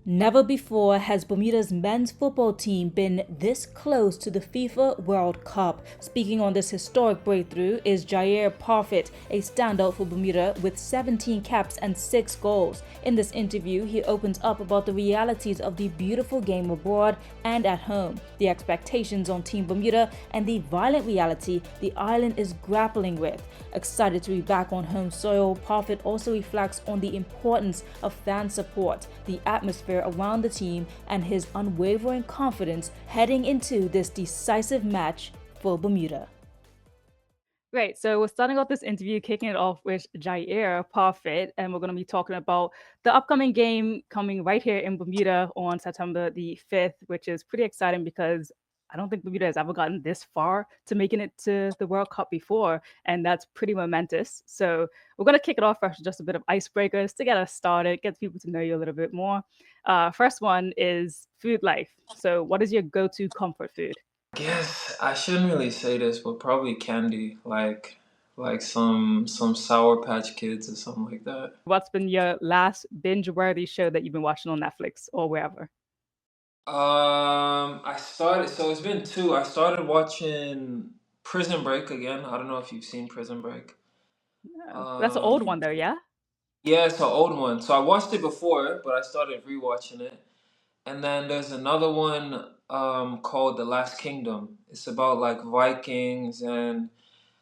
Never before has Bermuda's men's football team been this close to the FIFA World Cup. Speaking on this historic breakthrough is Djair Parfitt, a standout for Bermuda with 17 caps and 6 goals. In this interview, he opens up about the realities of the beautiful game abroad and at home, the expectations on Team Bermuda, and the violent reality the island is grappling with. Excited to be back on home soil, Parfitt also reflects on the importance of fan support, the atmosphere around the team, and his unwavering confidence heading into this decisive match for Bermuda. Great. So we're starting off this interview, kicking it off with Djair Parfitt, and we're going to be talking about the upcoming game coming right here in Bermuda on September the 5th, which is pretty exciting because I don't think Bermuda has ever gotten this far to making it to the World Cup before, and that's pretty momentous. So we're going to kick it off first with just a bit of icebreakers to get us started, get people to know you a little bit more. First one is food life. So what is your go-to comfort food? Guess I shouldn't really say this, but probably candy, like some Sour Patch Kids or something like that. What's been your last binge-worthy show that you've been watching on Netflix or wherever? So it's been two. I started watching Prison Break again. I don't know if you've seen Prison Break. That's an old Um, one though, yeah? yeah, it's an old one. So I watched it before, but I started rewatching it. And then there's another one called The Last Kingdom. It's about like Vikings and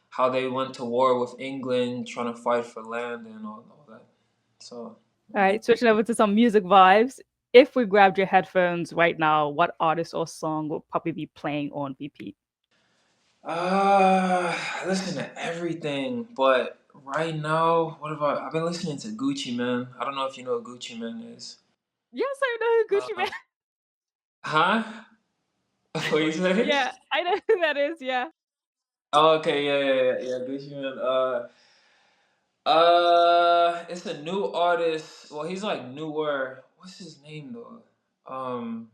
how they went to war with England, trying to fight for land and all that. So, All right, switching over to some music vibes. If we grabbed your headphones right now, what artist or song will probably be playing on repeat? I listen to everything, but right now, what have I've been listening to Gucci Man. I don't know if you know who Gucci Man is. Yes, I know who Gucci Uh, Man. huh? What you say? Yeah, I know who that is. Yeah. Oh, okay, yeah, Gucci Man. It's a new artist. Well, he's like newer. What's his name though? Um,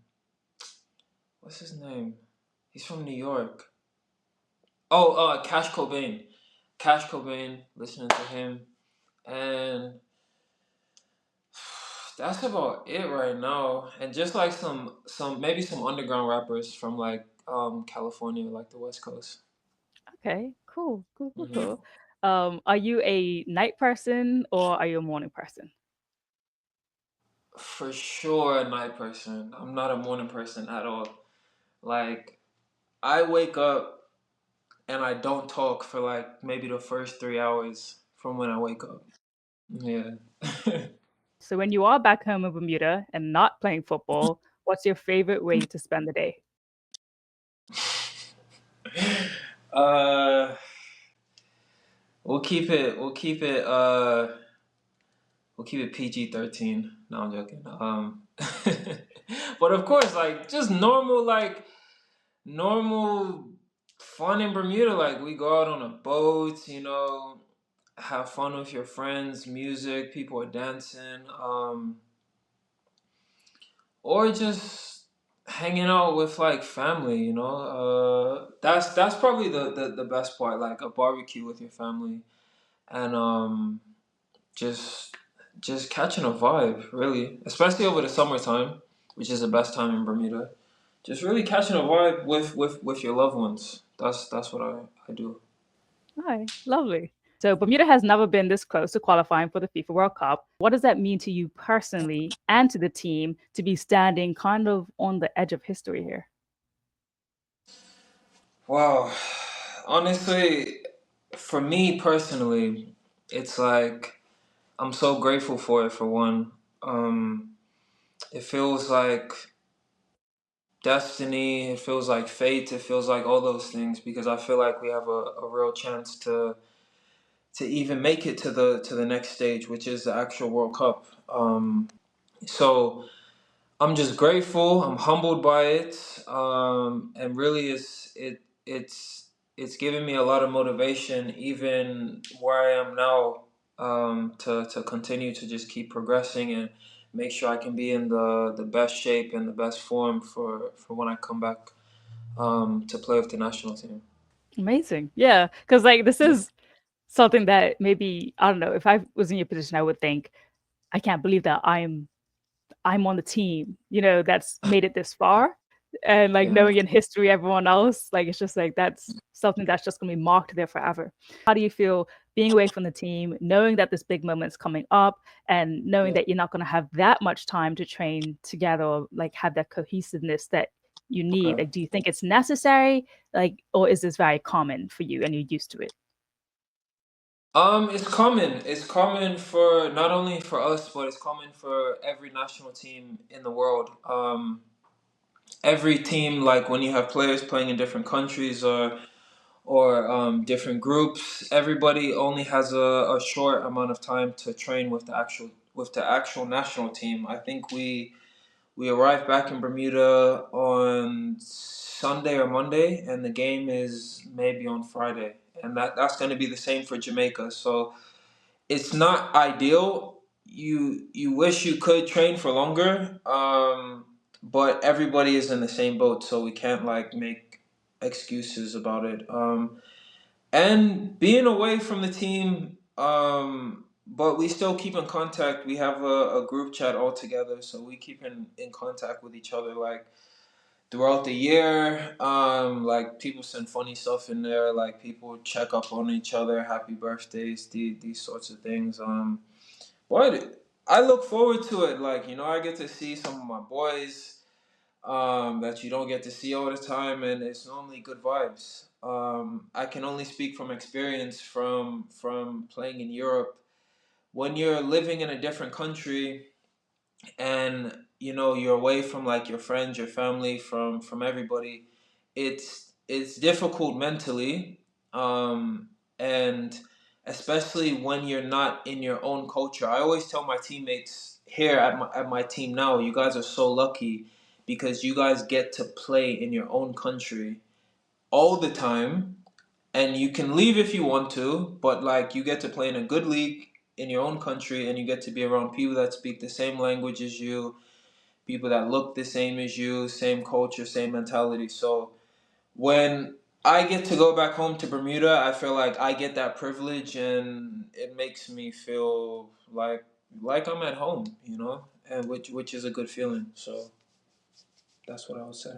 what's his name? He's from New York. Oh, Cash Cobain. Cash Cobain. Listening to him, and that's about it right now. And just like some maybe some underground rappers from like California, like the West Coast. Okay, cool, cool, cool, hmm cool. Are you a night person or are you a morning person? For sure, a night person. I'm not a morning person at all. Like I wake up and I don't talk for like maybe the first 3 hours from when I wake up. Yeah. So when you are back home in Bermuda and not playing football, what's your favorite way to spend the day? uh, we'll keep it. We'll keep it PG-13. No, I'm joking. But of course, like just normal fun in Bermuda. Like we go out on a boat, have fun with your friends, music, people are dancing, or just hanging out with like family. That's probably the best part. Like a barbecue with your family, and just just catching a vibe, really, especially over the summertime, which is the best time in Bermuda. Just really catching a vibe with your loved ones. That's what I do. Hi, lovely. So Bermuda has never been this close to qualifying for the FIFA World Cup. What does that mean to you personally and to the team to be standing kind of on the edge of history here? Wow, honestly, for me personally, it's like I'm so grateful for it. For one, it feels like destiny. It feels like fate. It feels like all those things because I feel like we have a real chance to even make it to the next stage, which is the actual World Cup. So I'm just grateful. I'm humbled by it, and really, it's given me a lot of motivation, even where I am now, to continue to just keep progressing and make sure I can be in the best shape and the best form for when I come back to play with the national team. Amazing. Yeah, because like this is something that maybe I don't know, if I was in your position, I would think, I can't believe that I'm I'm on the team, that's made it this far. And like Yeah. knowing in history everyone else, like it's just like that's something that's just gonna be marked there forever. How do you feel being away from the team, knowing that this big moment's coming up and knowing Yeah. that you're not gonna have that much time to train together or like have that cohesiveness that you need? Okay. Like, do you think it's necessary? Like, or is this very common for you and you're used to it? It's common. It's common for not only for us, but it's common for every national team in the world. Every team, like when you have players playing in different countries or different groups, everybody only has a short amount of time to train with the actual national team. I think we arrived back in Bermuda on Sunday or Monday, and the game is maybe on Friday, and that's going to be the same for Jamaica. So it's not ideal. You wish you could train for longer, but everybody is in the same boat, so we can't like make excuses about it. And being away from the team, but we still keep in contact. We have a group chat all together, so we keep in contact with each other like throughout the year. Like people send funny stuff in there, like people check up on each other, happy birthdays, these sorts of things. But I look forward to it. Like, I get to see some of my boys that you don't get to see all the time, and it's normally good vibes. I can only speak from experience from playing in Europe. When you're living in a different country and you're away from like your friends, your family, from everybody, it's difficult mentally, and especially when you're not in your own culture. I always tell my teammates here at my team now, you guys are so lucky because you guys get to play in your own country all the time, and you can leave if you want to, but like you get to play in a good league in your own country, and you get to be around people that speak the same language as you, people that look the same as you, same culture, same mentality. So when I get to go back home to Bermuda, I feel like I get that privilege, and it makes me feel like I'm at home, and which is a good feeling. So that's what I would say.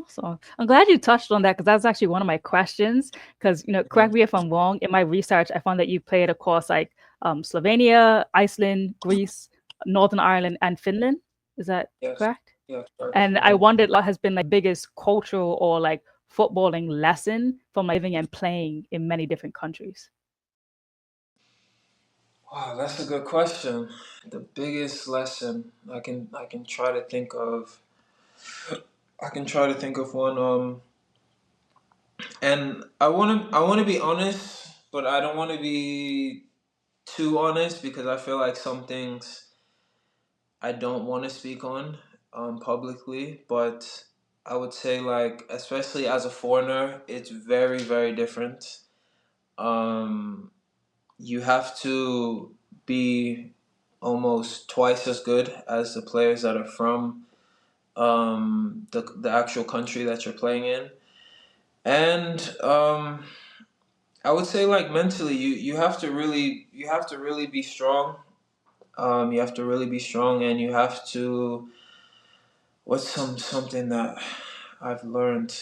Awesome. I'm glad you touched on that because that's actually one of my questions. Because, correct Mhm. me if I'm wrong, in my research, I found that you played across like Slovenia, Iceland, Greece, Northern Ireland, and Finland. Is that Yes. correct? Yeah. Correct. And I Yeah. wondered what has been like biggest cultural or like footballing lesson from like living and playing in many different countries. Wow, that's a good question. The biggest lesson I can try to think of. I can try to think of one. And I want to be honest, but I don't want to be too honest because I feel like some things I don't want to speak on publicly. But I would say like, especially as a foreigner, it's very very different. Um, you have to be almost twice as good as the players that are from the actual country that you're playing in, and I would say like mentally, you have to really be strong. You have to really be strong, and you have to. What's something that I've learned?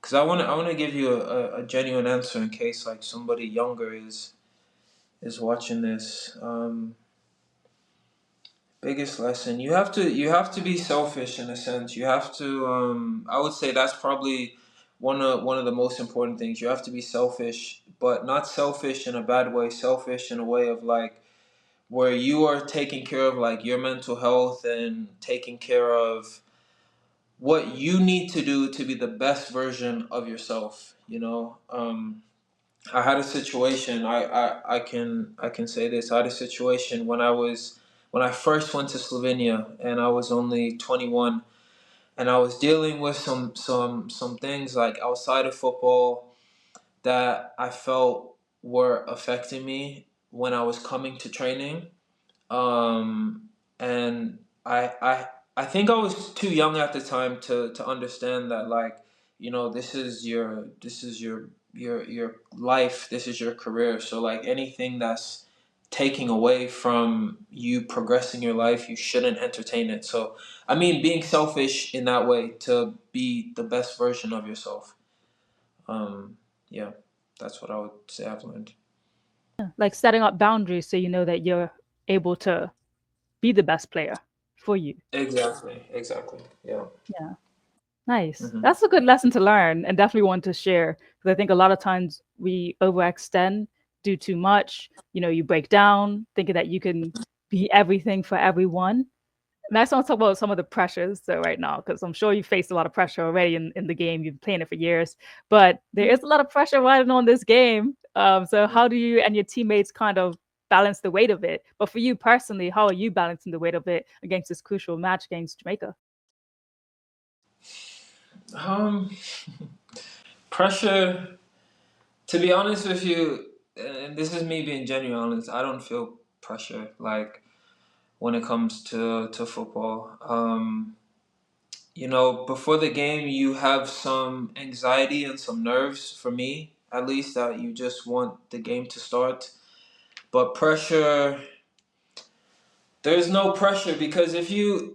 Because I want to give you a genuine answer in case like somebody younger is watching this. Biggest lesson, you have to be selfish in a sense. You have to. I would say that's probably one of the most important things. You have to be selfish, but not selfish in a bad way. Selfish in a way of like where you are taking care of like your mental health and taking care of what you need to do to be the best version of yourself. I had a situation. I can say this. I had a situation when I first went to Slovenia, and I was only 21, and I was dealing with some things like outside of football that I felt were affecting me when I was coming to training. And I think I was too young at the time to understand that like this is your life, this is your career, so like anything that's taking away from you progressing your life, you shouldn't entertain it. So, I mean, being selfish in that way to be the best version of yourself. Yeah, that's what I would say I've learned. Like setting up boundaries so you know that you're able to be the best player for you. Exactly, exactly. Yeah. Yeah. Nice. Hmm. That's a good lesson to learn and definitely one to share because I think a lot of times we overextend, do too much. You break down thinking that you can be everything for everyone. And I just want to talk about some of the pressures though right now, because I'm sure you faced a lot of pressure already in the game. You've been playing it for years, but there is a lot of pressure riding on this game. So how do you and your teammates kind of balance the weight of it? But for you personally, how are you balancing the weight of it against this crucial match against Jamaica? Um, Pressure. To be honest with you, and this is me being genuine honest, I don't feel pressure like when it comes to football. Before the game, you have some anxiety and some nerves. For me, at least, that you just want the game to start. But pressure, there's no pressure because if you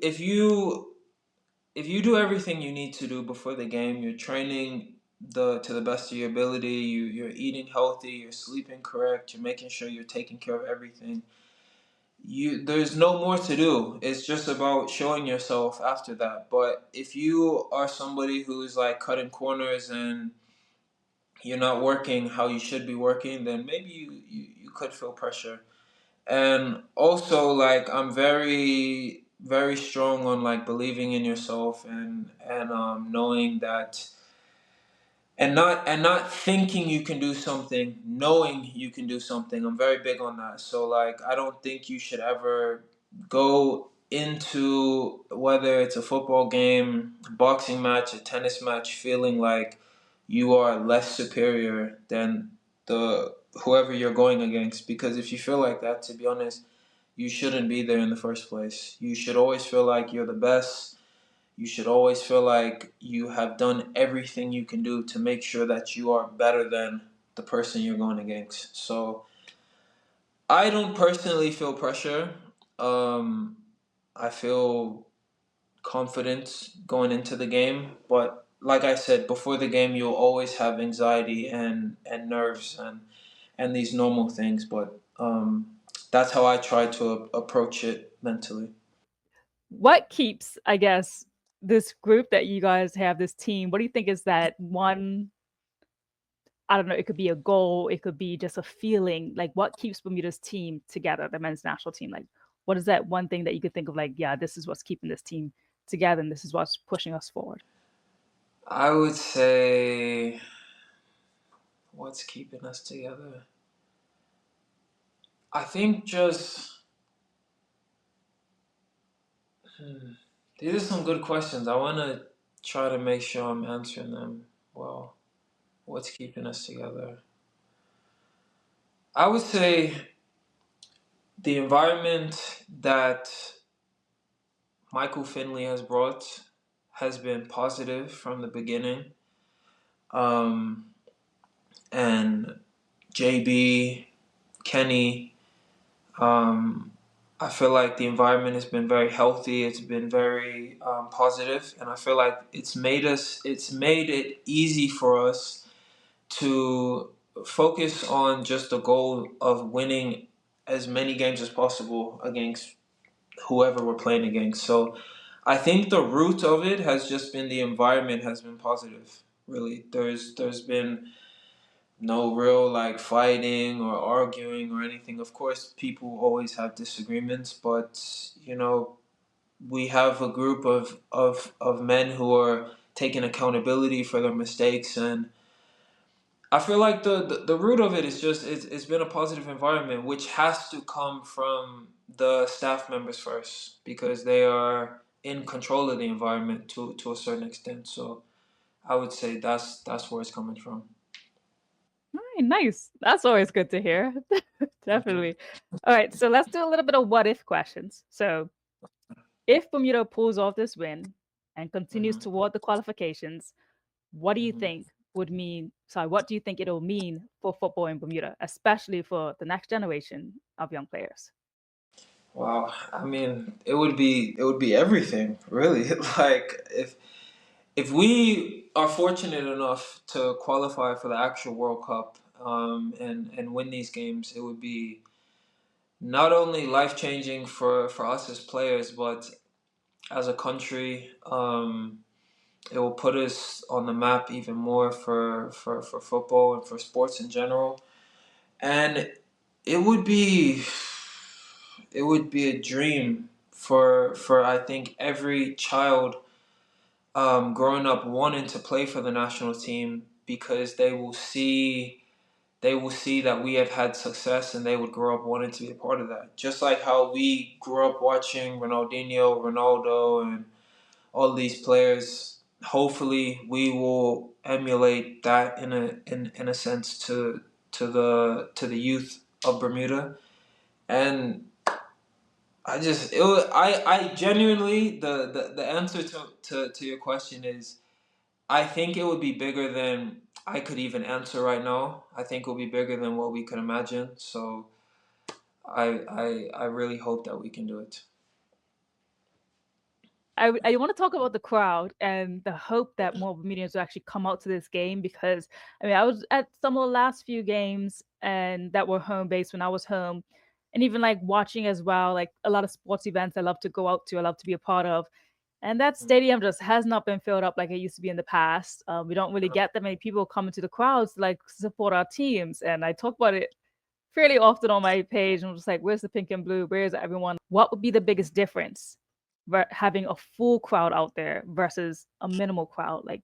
do everything you need to do before the game, you're training to the best of your ability. You're eating healthy. You're sleeping correct. You're making sure you're taking care of everything. There's no more to do. It's just about showing yourself after that. But if you are somebody who's like cutting corners and you're not working how you should be working, then maybe you could feel pressure. And also, like, I'm very very strong on like believing in yourself and knowing that, and not thinking you can do something, knowing you can do something. I'm very big on that. So like, I don't think you should ever go into, whether it's a football game, a boxing match, a tennis match, feeling like you are less superior than the whoever you're going against. Because if you feel like that, to be honest, you shouldn't be there in the first place. You should always feel like you're the best. You should always feel like you have done everything you can do to make sure that you are better than the person you're going against. So I don't personally feel pressure. Um, I feel confident going into the game, but like I said, before the game, you'll always have anxiety and nerves and these normal things. But that's how I try to approach it mentally. What keeps, I guess, this group that you guys have, this team, what do you think is that one, I don't know, it could be a goal, it could be just a feeling, like what keeps Bermuda's team together, the men's national team? Like, what is that one thing that you could think of, like, yeah, this is what's keeping this team together and this is what's pushing us forward? I would say, what's keeping us together? I think just, hmm, these are some good questions. I want to try to make sure I'm answering them well. What's keeping us together? I would say the environment that Michael Finley has brought has been positive from the beginning. Um, and JB, Kenny, um, I feel like the environment has been very healthy. It's been very positive, and I feel like it's made it easy for us to focus on just the goal of winning as many games as possible against whoever we're playing against. So I think the root of it has just been the environment has been positive. Really, there's been no real like fighting or arguing or anything. Of course, people always have disagreements, but we have a group of men who are taking accountability for their mistakes, and I feel like the root of it is just it's been a positive environment, which has to come from the staff members first because they are in control of the environment to a certain extent. So I would say that's where it's coming from. All right, nice. That's always good to hear. Mhm. Definitely. All right, so let's do a little bit of what if questions. So, if Bermuda pulls off this win and continues Mhm. toward the qualifications, what do you Mhm. think? would mean, sorry, what do you think it'll mean for football in Bermuda, especially for the next generation of young players? Wow, I mean, it would be everything, really. Like if we are fortunate enough to qualify for the actual World Cup, and win these games, it would be not only life changing for us as players, but as a country. It will put us on the map even more for football and for sports in general. And it would be it would be a dream for I think every child, growing up wanting to play for the national team, because they will see that we have had success, and they would grow up wanting to be a part of that. Just like how we grew up watching Ronaldinho, Ronaldo, and all these players. Hopefully, we will emulate that in a sense to the youth of Bermuda. And I genuinely, the answer to your question is, I think it would be bigger than I could even answer right now. I think it will be bigger than what we could imagine. So I really hope that we can do it. I want to talk about the crowd and the hope that more Bermudians will actually come out to this game because I mean I was at some of the last few games and that were home based when I was home, and even like watching as well, like a lot of sports events I love to go out to, I love to be a part of, and that stadium just has not been filled up like it used to be in the past. We don't really get that many people coming to the crowds to like support our teams, and I talk about it fairly often on my page. And I'm just like, where's the pink and blue? Where's everyone? What would be the biggest difference having a full crowd out there versus a minimal crowd? Like,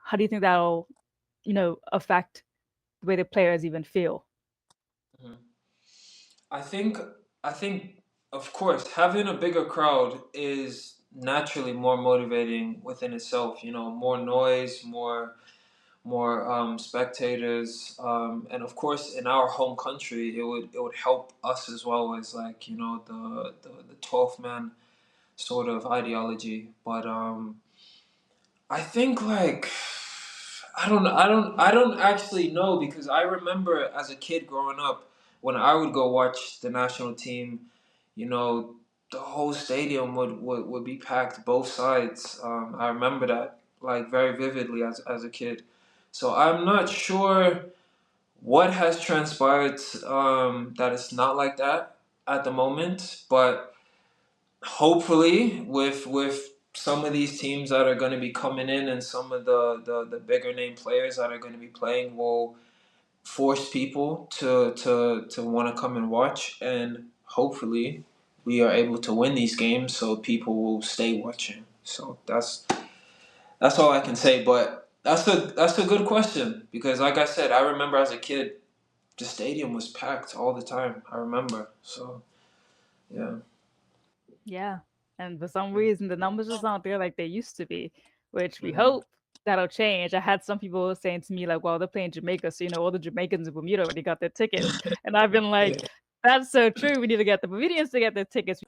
how do you think that'll, affect the way the players even feel? Mhm. I think I think of course having a bigger crowd is naturally more motivating within itself. More noise, more spectators, and of course in our home country it would help us as well as, like, the 12th man sort of ideology. But I think, like, I don't actually know, because I remember as a kid growing up, when I would go watch the national team, you know, the whole stadium would be packed both sides. I remember that, like, very vividly as a kid. So I'm not sure what has transpired, that it's not like that at the moment, but hopefully with some of these teams that are going to be coming in, and some of the bigger name players that are going to be playing, will force people to want to come and watch, and hopefully we are able to win these games so people will stay watching. So that's all I can say. But that's a good question, because, like I said, I remember as a kid the stadium was packed all the time. I remember. So yeah. Yeah. And for some reason, the numbers just aren't there like they used to be, which we Mhm. hope that'll change. I had some people saying to me, like, well, they're playing Jamaica. So, all the Jamaicans in Bermuda already got their tickets. And I've been like, that's so true. We need to get the Bermudians to get their tickets.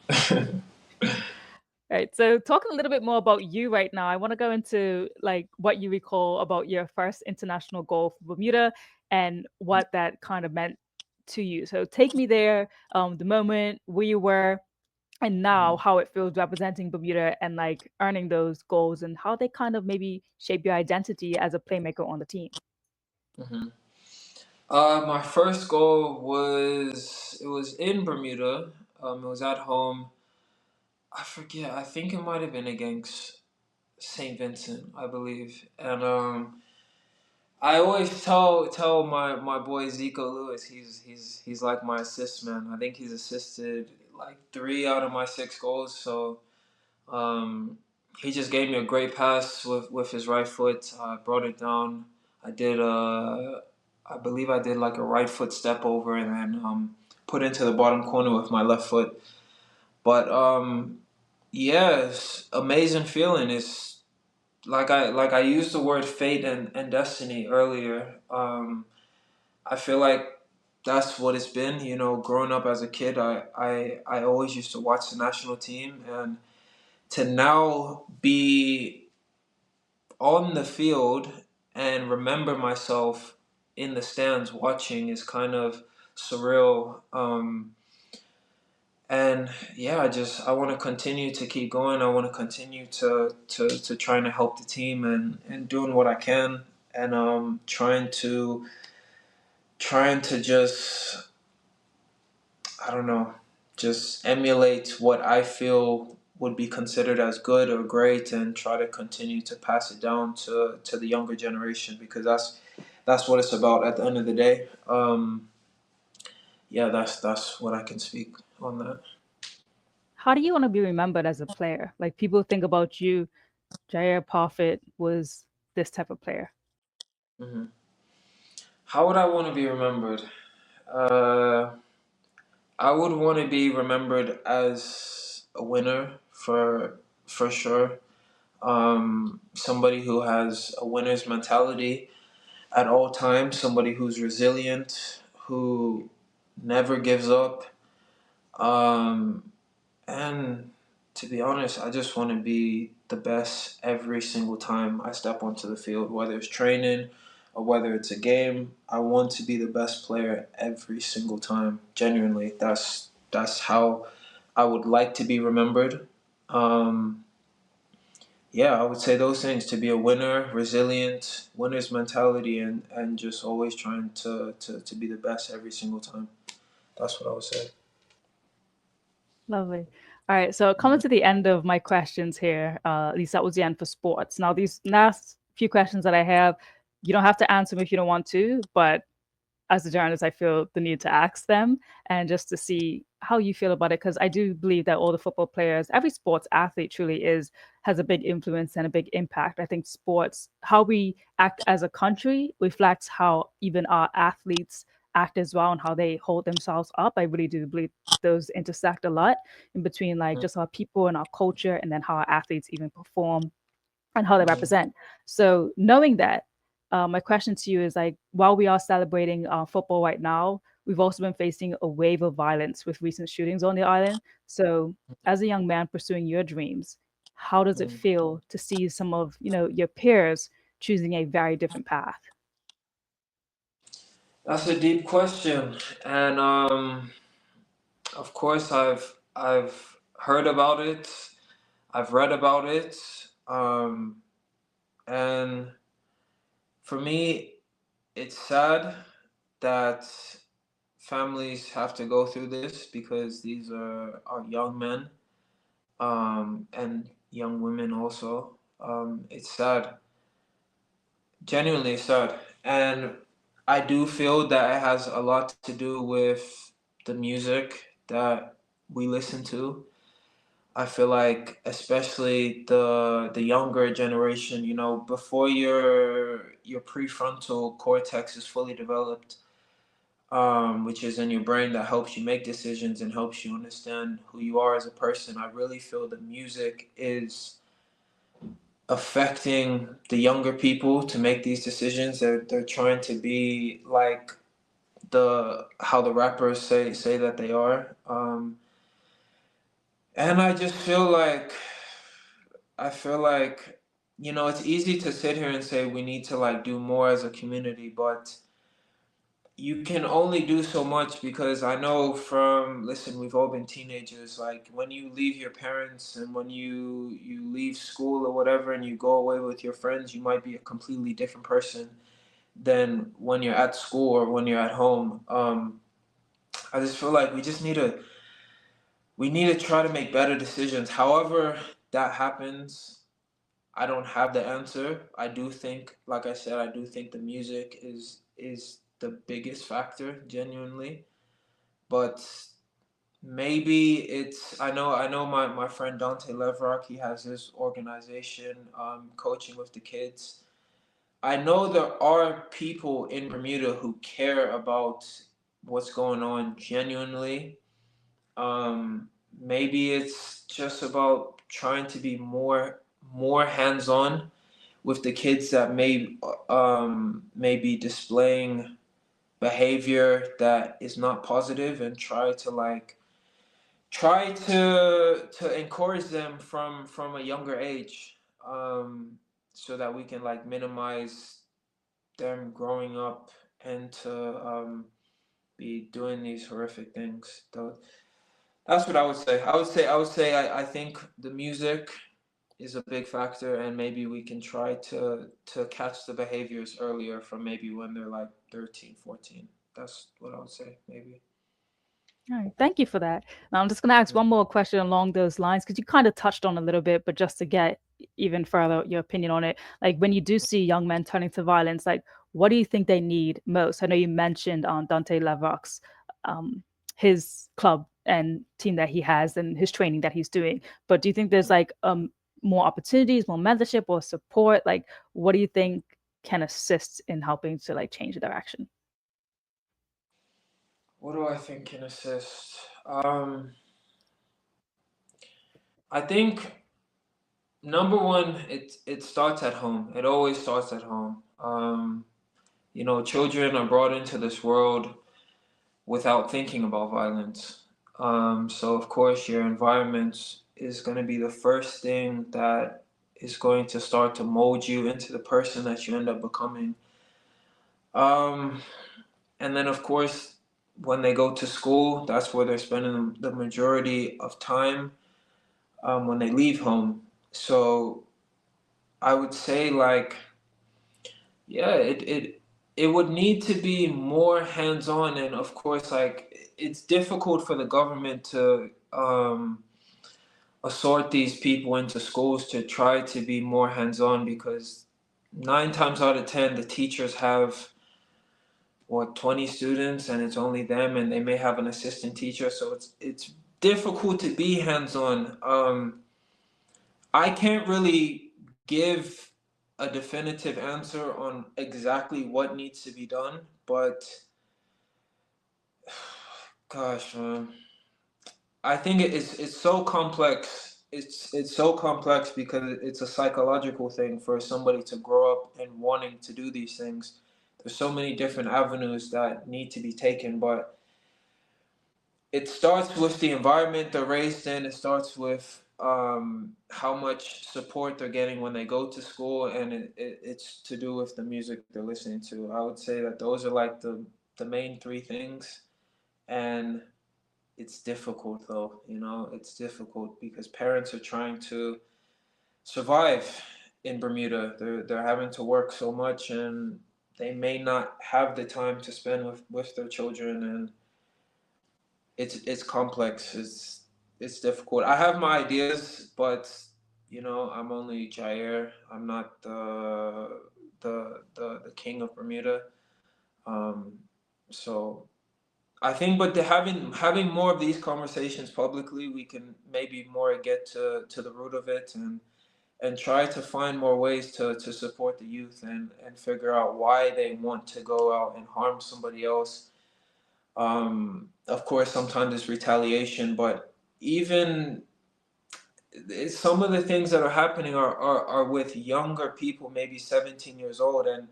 Right. So talking a little bit more about you right now, I want to go into like what you recall about your first international goal for Bermuda and what that kind of meant to you. So take me there, the moment where you were and now how it feels representing Bermuda and like earning those goals and how they kind of maybe shape your identity as a playmaker on the team. Mhm. My first goal was in Bermuda. It was at home. I forget. I think it might have been against Saint Vincent, I believe. And I always tell my boy Zico Lewis, he's like my assist man. I think he's assisted like 3 out of my 6 goals. So um, he just gave me a great pass with his right foot. I brought it down. I did I believe I did like a right foot step over, and then put into the bottom corner with my left foot. But yes, amazing feeling. It's like I used the word fate and destiny earlier. I feel like that's what it's been. Growing up as a kid, I always used to watch the national team, and to now be on the field and remember myself in the stands watching is kind of surreal. And yeah, I want to continue to keep going. I want to continue to trying to help the team and doing what I can, and trying to just, I don't know, just emulate what I feel would be considered as good or great, and try to continue to pass it down to the younger generation, because that's what it's about at the end of the day. Yeah, that's what I can speak on that. How do you want to be remembered as a player? Like people think about you, Djair Parfitt was this type of player. Hmm. How would I want to be remembered? Uh, I would want to be remembered as a winner for sure. Somebody who has a winner's mentality at all times. Somebody who's resilient, who never gives up. Um, and to be honest, I just want to be the best every single time I step onto the field, whether it's training or whether it's a game. I want to be the best player every single time. Genuinely, that's how I would like to be remembered. Um, yeah, I would say those things: to be a winner, resilient, winner's mentality, and just always trying to be the best every single time. That's what I would say. Lovely. All right, so coming to the end of my questions here, at least that was the end for sports. Now, these last few questions that I have, you don't have to answer them if you don't want to, but as a journalist, I feel the need to ask them and just to see how you feel about it. Because I do believe that all the football players, every sports athlete truly has a big influence and a big impact. I think sports, how we act as a country reflects how even our athletes act as well and how they hold themselves up. I really do believe those intersect a lot in between like just our people and our culture and then how our athletes even perform and how they Mhm. represent. So knowing that, my question to you is like, while we are celebrating football right now, we've also been facing a wave of violence with recent shootings on the island. So, as a young man pursuing your dreams, how does it Mhm. feel to see some of your peers choosing a very different path? That's a deep question, and of course I've heard about it, I've read about it, and for me, it's sad that families have to go through this, because these are young men, and young women also. It's sad, genuinely sad, and I do feel that it has a lot to do with the music that we listen to. I feel like, especially the younger generation, before your prefrontal cortex is fully developed, which is in your brain, that helps you make decisions and helps you understand who you are as a person. I really feel the music is affecting the younger people to make these decisions. They're trying to be like the how the rappers say that they are. And I feel like it's easy to sit here and say we need to like do more as a community, but you can only do so much, because I know from, listen, we've all been teenagers. Like when you leave your parents and when you leave school or whatever and you go away with your friends, you might be a completely different person than when you're at school or when you're at home. I just feel like we need to try to make better decisions. However that happens, I don't have the answer. I do think, like I said, I do think the music is the biggest factor, genuinely. But maybe I know my friend Dante Levrock, he has his organization, coaching with the kids. I know there are people in Bermuda who care about what's going on genuinely. Maybe it's just about trying to be more hands-on with the kids that may be displaying behavior that is not positive, and try to encourage them from a younger age, so that we can like minimize them growing up and to be doing these horrific things. That's what I would say. I think the music is a big factor, and maybe we can try to catch the behaviors earlier from maybe when they're like 13, 14. That's what I would say, maybe. All right, thank you for that. Now I'm just going to ask one more question along those lines because you kind of touched on a little bit, but just to get even further your opinion on it, like when you do see young men turning to violence, like what do you think they need most? I know you mentioned on Dante Levox, um, his club and team that he has and his training that he's doing, but do you think there's like more opportunities, more mentorship or support? Like what do you think can assist in helping to like change the direction? What do I think can assist? I think number one, it starts at home. It always starts at home. Children are brought into this world without thinking about violence. So of course, your environment is going to be the first thing that is going to start to mold you into the person that you end up becoming. Um, and then of course, when they go to school, that's where they're spending the majority of time when they leave home. So I would say like, yeah, it would need to be more hands-on, and of course like it's difficult for the government to assort these people into schools to try to be more hands-on, because 9 times out of 10 the teachers have what, 20 students, and it's only them, and they may have an assistant teacher, so it's difficult to be hands-on. I can't really give a definitive answer on exactly what needs to be done, but gosh, man, I think it's so complex. It's so complex because it's a psychological thing for somebody to grow up and wanting to do these things. There's so many different avenues that need to be taken, but it starts with the environment they're raised in. It starts with how much support they're getting when they go to school, and it's to do with the music they're listening to. I would say that those are like the main three things, and it's difficult though. It's difficult because parents are trying to survive in Bermuda. They're having to work so much, and they may not have the time to spend with their children, and it's complex. It's difficult. I have my ideas, but I'm only Jair. I'm not the king of Bermuda. Um, so I think, but having more of these conversations publicly, we can maybe more get to the root of it, and try to find more ways to support the youth, and figure out why they want to go out and harm somebody else. Of course, sometimes it's retaliation, but even some of the things that are happening are with younger people, maybe 17 years old, and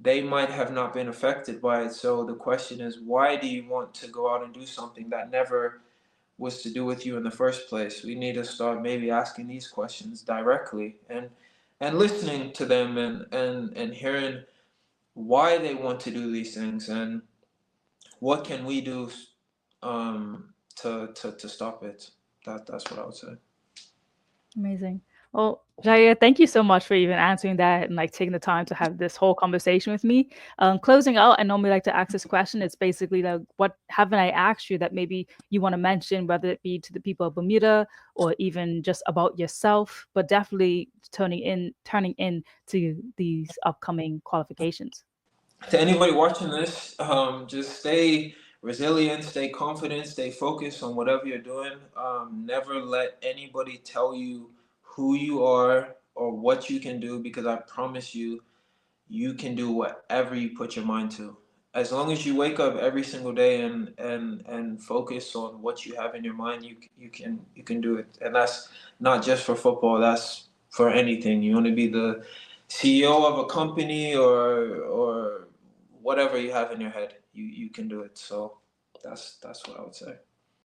they might have not been affected by it. So the question is, why do you want to go out and do something that never was to do with you in the first place? We need to start maybe asking these questions directly, and listening to them, and hearing why they want to do these things, and what can we do to stop it. That's what I would say. Amazing. Well, Jair, thank you so much for even answering that and like taking the time to have this whole conversation with me. Closing out, I normally like to ask this question. It's basically like, what haven't I asked you that maybe you want to mention, whether it be to the people of Bermuda or even just about yourself, but definitely turning in to these upcoming qualifications. To anybody watching this, just stay resilient, stay confident, stay focused on whatever you're doing. Never let anybody tell you who you are or what you can do, because I promise you, you can do whatever you put your mind to. As long as you wake up every single day and focus on what you have in your mind, you can do it. And that's not just for football. That's for anything. You want to be the CEO of a company, or whatever you have in your head, you can do it. So that's what I would say.